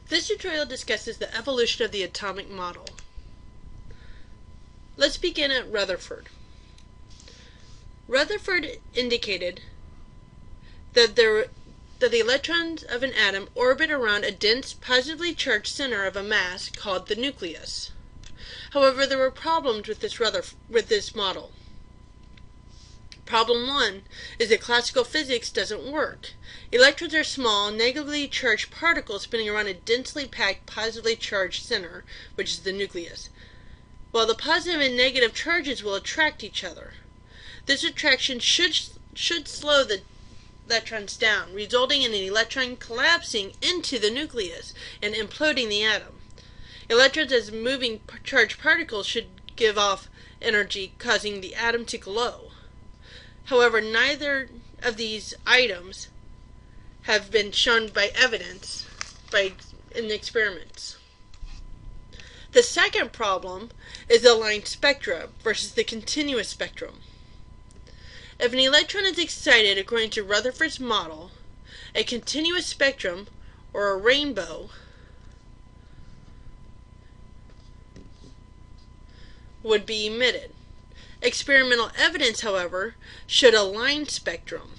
This tutorial discusses the evolution of the atomic model. Let's begin at Rutherford. Rutherford indicated that the electrons of an atom orbit around a dense, positively charged center of a mass called the nucleus. However, there were problems with this model. Problem 1 is that classical physics doesn't work. Electrons are small, negatively charged particles spinning around a densely packed, positively charged center, which is the nucleus, while the positive and negative charges will attract each other. This attraction should slow the electrons down, resulting in an electron collapsing into the nucleus and imploding the atom. Electrons as moving charged particles should give off energy, causing the atom to glow. However, neither of these items have been shown by evidence in experiments. The second problem is the line spectra versus the continuous spectrum. If an electron is excited according to Rutherford's model, a continuous spectrum, or a rainbow, would be emitted. Experimental evidence, however, showed a line spectrum,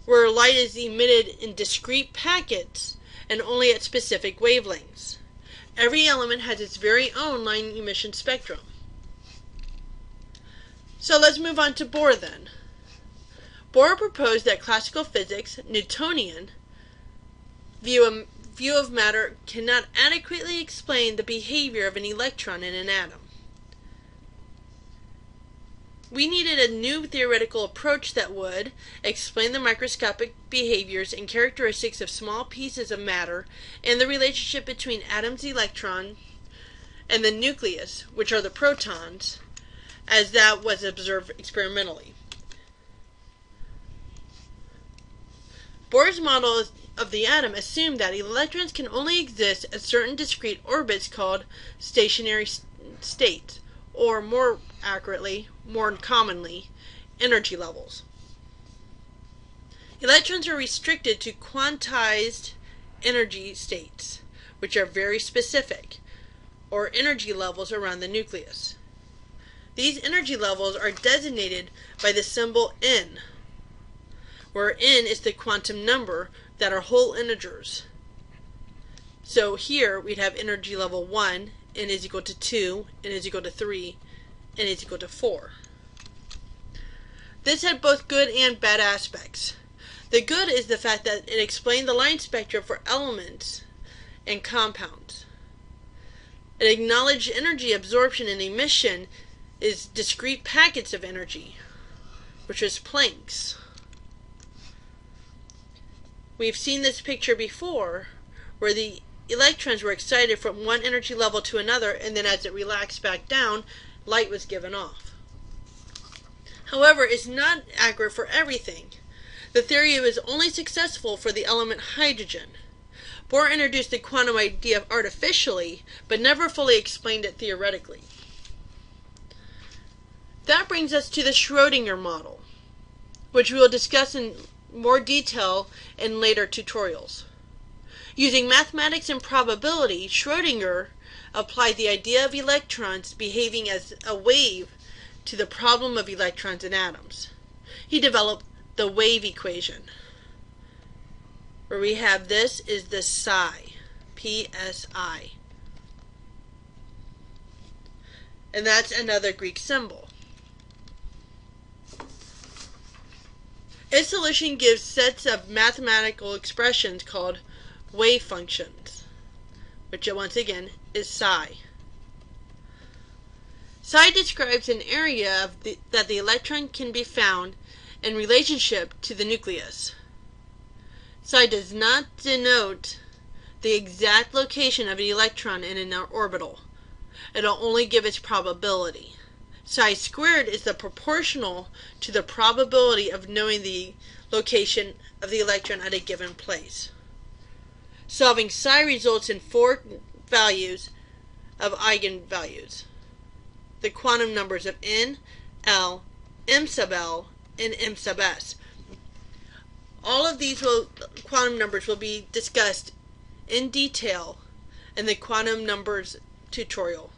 where light is emitted in discrete packets and only at specific wavelengths. Every element has its very own line emission spectrum. So let's move on to Bohr then. Bohr proposed that classical physics, Newtonian, view of matter cannot adequately explain the behavior of an electron in an atom. We needed a new theoretical approach that would explain the microscopic behaviors and characteristics of small pieces of matter and the relationship between atoms' electron and the nucleus, which are the protons, as that was observed experimentally. Bohr's model of the atom assumed that electrons can only exist at certain discrete orbits called stationary states, or more accurately, more commonly, energy levels. Electrons are restricted to quantized energy states, which are very specific, or energy levels around the nucleus. These energy levels are designated by the symbol n, where n is the quantum number that are whole integers. So here we'd have energy level 1, n is equal to 2, n is equal to 3, n is equal to 4. This had both good and bad aspects. The good is the fact that it explained the line spectra for elements and compounds. It acknowledged energy absorption and emission is discrete packets of energy, which is Planck's. We've seen this picture before, where the electrons were excited from one energy level to another, and then as it relaxed back down, light was given off. However, it's not accurate for everything. The theory was only successful for the element hydrogen. Bohr introduced the quantum idea artificially, but never fully explained it theoretically. That brings us to the Schrodinger model, which we will discuss in more detail in later tutorials. Using mathematics and probability, Schrodinger applied the idea of electrons behaving as a wave to the problem of electrons in atoms. He developed the wave equation, where we have this is the psi, P-S-I. And that's another Greek symbol. Its solution gives sets of mathematical expressions called wave functions, which once again is psi. Psi describes an area that the electron can be found in relationship to the nucleus. Psi does not denote the exact location of an electron in an orbital. It will only give its probability. Psi squared is the proportional to the probability of knowing the location of the electron at a given place. Solving psi results in 4 values of eigenvalues, the quantum numbers of n, l, m sub l, and m sub s. All of these quantum numbers will be discussed in detail in the quantum numbers tutorial.